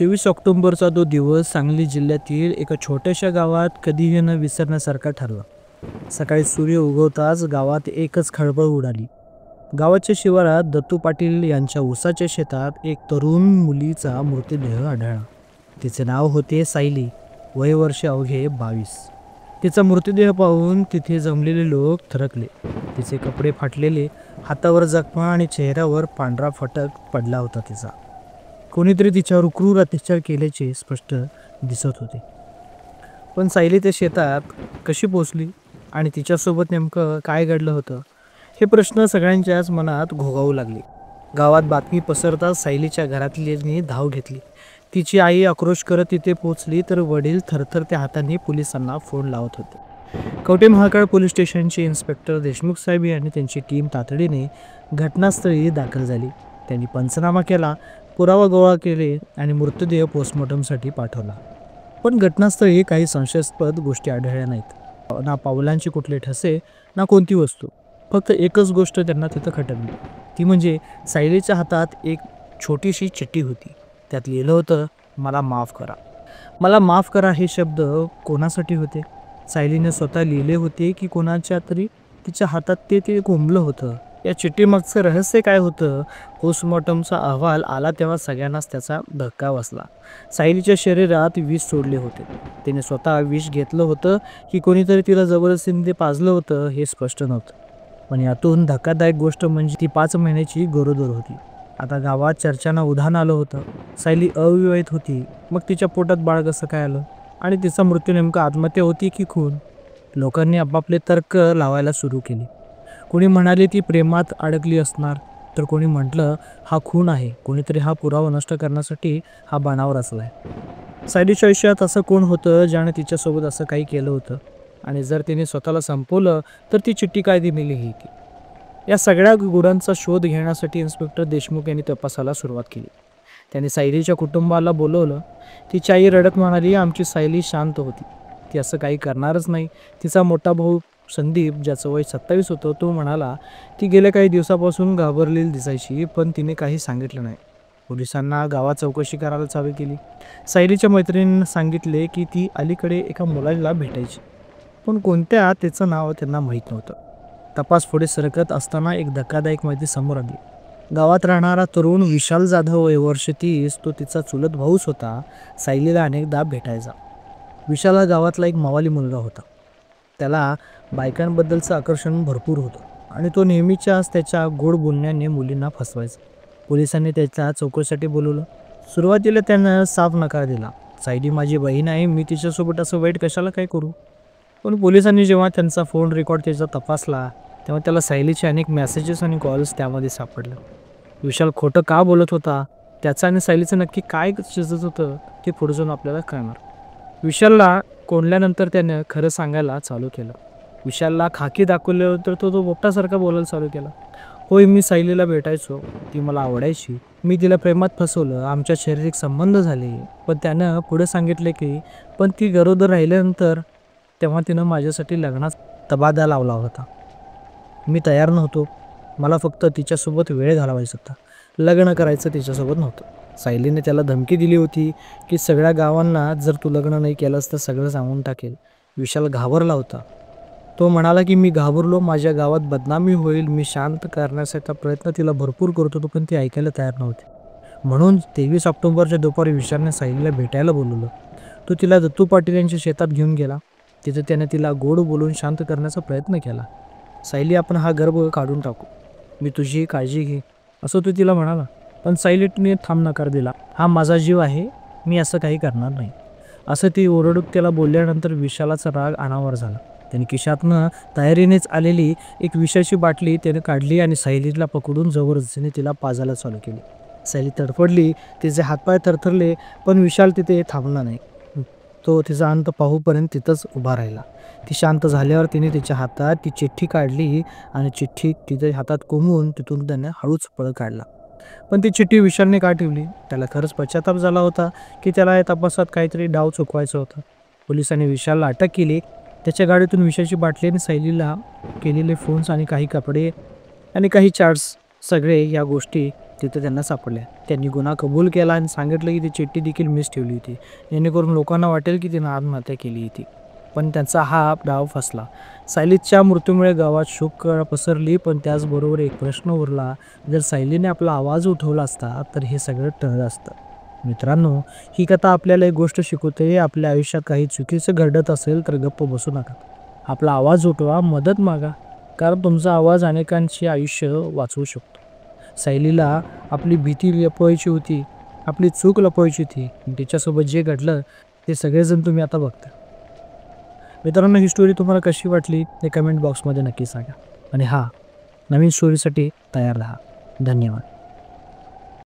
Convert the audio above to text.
26 ऑक्टोबरचा तो दिवस सांगली जिल्ह्यातील एका छोट्याशा गावात कधीही न विसरण्यासारखा ठरला. सकाळी सूर्य उगवताच गावात एकच खळबळ उडाली. गावाच्या शिवारात दत्तू पाटील यांच्या ऊसाच्या शेतात एक तरुण मुलीचा मृतदेह आढळला. तिचे नाव होते सायली, वय वर्ष अवघे 22. तिचा मृतदेह पाहून तिथे जमलेले लोक थरकले. तिचे कपडे फाटलेले, हातावर जखमा आणि चेहऱ्यावर पांढरा फटक पडला होता. तिचा कोणीतरी तिच्यावर क्रूर अत्याचार केल्याचे स्पष्ट दिसत होते. पण सायली त्या शेतात कशी पोचली आणि तिच्यासोबत नेमकं काय घडलं होतं, हे प्रश्न सगळ्यांच्याच मनात घोगावू लागले. गावात बातमी पसरताच सायलीच्या घरातल्यांनी धाव घेतली. तिची आई आक्रोश करत तिथे पोचली तर वडील थरथरत्या हातांनी पोलिसांना फोन लावत होते. कवठे महाकाळ पोलीस स्टेशनचे इन्स्पेक्टर देशमुख साहेब आणि त्यांची टीम तातडीने घटनास्थळी दाखल झाली. त्यांनी पंचनामा केला, पुरावा गोळा केले आणि मृतदेह पोस्टमॉर्टमसाठी पाठवला. पण घटनास्थळी काही संशयास्पद गोष्टी आढळल्या नाहीत. ना पावलांचे कुठले ठसे, ना कोणती वस्तू. फक्त एकच गोष्ट त्यांना तिथं खटकली. ती म्हणजे सायलीच्या हातात एक छोटीशी चिठ्ठी होती. त्यात लिहिलं होतं, मला माफ करा. मला माफ करा हे शब्द कोणासाठी होते? सायलीने स्वतः लिहिले होते की कोणाच्या तरी तिच्या हातात ते कोंबलं होतं? या चिठ्ठीमागचं रहस्य काय होतं? पोस्टमॉर्टमचा अहवाल आला तेव्हा सगळ्यांनाच त्याचा धक्का बसला. सायलीच्या शरीरात विष सोडले होते. तिने स्वतः विष घेतलं होतं की कोणीतरी तिला जबरदस्तीने ते पाजलं होतं हे स्पष्ट नव्हतं. पण यातून धक्कादायक गोष्ट म्हणजे ती 5 महिन्याची गरोदर होती. आता गावात चर्चांना उधाण आलं होतं. सायली अविवाहित होती, मग तिच्या पोटात बाळ कसं काय आलं? आणि तिचा मृत्यू नेमका आत्महत्या होती की खून? लोकांनी आपापले तर्क लावायला सुरू केले. कोणी म्हणाले ती प्रेमात अडकली असणार, तर कोणी म्हटलं हा खून आहे, कोणीतरी हा पुरावा नष्ट करण्यासाठी हा बाणावर असलाय. सायलीच्या आयुष्यात असं कोण होतं ज्याने तिच्यासोबत असं काही केलं होतं? आणि जर तिने स्वतःला संपवलं तर ती चिठ्ठी काय दिली लिहिली? या सगळ्या गुरांचा शोध घेण्यासाठी इन्स्पेक्टर देशमुख यांनी तपासाला सुरुवात केली. त्यांनी सायलीच्या कुटुंबाला बोलवलं. तिची आई रडत म्हणाली, आमची सायली शांत होती, ती असं काही करणारच नाही. तिचा मोठा भाऊ संदीप, ज्याचं वय 27 होतं, तो म्हणाला ती गेल्या काही दिवसापासून घाबरलेली दिसायची, पण तिने काही सांगितलं नाही. पोलिसांना गावात चौकशी करायला चालू केली. सायलीच्या मैत्रिणींना सांगितले की ती अलीकडे एका मुलाला भेटायची, पण कोणत्या त्याचं नाव त्यांना माहीत नव्हतं. तपास पुढे सरकत असताना एक धक्कादायक माहिती समोर आली. गावात राहणारा तरुण विशाल जाधव, वय वर्ष 30, तो तिचा चुलत भाऊच होता. सायलीला अनेकदा भेटायचा. विशाल हा गावातला एक मवाली मुलगा होता. त्याला बायकांबद्दलचं आकर्षण भरपूर होतं आणि तो नेहमीच्याच त्याच्या गोड बोलण्याने मुलींना फसवायचा. पोलिसांनी त्याच्या चौकशीसाठी बोलवलं. सुरुवातीला त्यानं साफ नकार दिला. सायली माझी बहीण आहे, मी तिच्यासोबत असं वाईट कशाला काय करू? पण पोलिसांनी जेव्हा त्यांचा फोन रेकॉर्ड त्याचा तपासला तेव्हा त्याला सायलीचे अनेक मेसेजेस आणि कॉल्स त्यामध्ये सापडलं. विशाल खोटं का बोलत होता, त्याचं आणि सायलीचं नक्की काय शिजत होतं ते पुढे जाऊन आपल्याला कळणार. विशालला कोंडल्यानंतर त्यानं खरं सांगायला चालू केलं. विशालला खाकी दाखवलं तर तो बोपटासारखा बोलायला चालू केला. होय, मी सायलीला भेटायचो, ती मला आवडायची, मी तिला प्रेमात फसवलं, आमच्या शारीरिक संबंध झाले. पण त्यानं पुढे सांगितले की पण ती गरोदर राहिल्यानंतर तेव्हा तिनं माझ्यासाठी लग्नात तबादा लावला होता. मी तयार नव्हतो, मला फक्त तिच्यासोबत वेळ घालवायचा होता, लग्न करायचं तिच्यासोबत नव्हतं. सायलीने त्याला धमकी दिली होती की सगळ्या गावांना जर तू लग्न नाही केलंस तर सगळं सांगून टाकेल. विशाल घाबरला होता. तो म्हणाला की मी घाबरलो, माझ्या गावात बदनामी होईल. मी शांत करण्याचा प्रयत्न तिला भरपूर करत होतो, पण ती ऐकायला तयार नव्हती. म्हणून 23 ऑक्टोबरच्या दुपारी विशालने सायलीला भेटायला बोलवलं. तो तिला दत्तू पाटील यांच्या शेतात घेऊन गेला. तिथं त्याने तिला गोड बोलून शांत करण्याचा प्रयत्न केला. सायली, आपण हा गर्भ काढून टाकू, मी तुझी काळजी घे, असं तो तिला म्हणाला. पण सायलीने ठाम नकार दिला. हा माझा जीव आहे, मी असं काही करणार नाही, असं ती ओरडून त्याला बोलल्यानंतर विशालाचा राग अनावर झाला. त्याने खिशातनं तयारीनेच आलेली एक विषाची बाटली त्याने काढली आणि सायलीला पकडून जबरदस्तीने तिला पाजायला चालू केली. सायली तडफडली, तिचे हातपाय थरथरले, पण विशाल तिथे थांबला नाही. तो तिचा अंत पाहूपर्यंत तिथंच उभा राहिला. ती शांत झाल्यावर तिने तिच्या हातात ती चिठ्ठी काढली आणि चिठ्ठी तिच्या हातात कोंबून तिथून त्याने हळूच पळ काढला. पण ती चिठ्ठी विशालने का ठेवली? त्याला खरंच पश्चाताप झाला होता की त्याला या तपासात काहीतरी डाव चुकवायचा होता. पोलिसांनी विशालला अटक केली. त्याच्या गाडीतून विषाची बाटली आणि सायलीला केलेले फोन्स आणि काही कपडे आणि काही चार्ट्स, सगळे या गोष्टी तिथं त्यांना सापडल्या. त्यांनी गुन्हा कबूल केला आणि सांगितलं की ती चिठ्ठी देखील मिस ठेवली होती, जेणेकरून लोकांना वाटेल की तिनं आत्महत्या केली होती. पण त्यांचा हा डाव फसला. सायलीच्या मृत्यूमुळे गावात शोककळा पसरली, पण त्याचबरोबर एक प्रश्न उरला, जर सायलीने आपला आवाज उठवला असता तर हे सगळं टळलं असतं. मित्रांनो, ही कथा आपल्याला एक गोष्ट शिकवते, आपल्या आयुष्यात काही चुकीचं घडत असेल तर गप्प बसू नका. आपला आवाज उठवा, मदत मागा, कारण तुमचा आवाज अनेकांचे आयुष्य वाचवू शकतो. सायलीला आपली भीती लपवायची होती, आपली चूक लपवायची होती. तिच्यासोबत जे घडलं ते सगळेजण तुम्ही आता बघता. मित्रांनो, ही स्टोरी तुम्हाला कशी वाटली ते कमेंट बॉक्समध्ये नक्की सांगा. आणि हां, नवीन स्टोरीसाठी तयार राहा. धन्यवाद.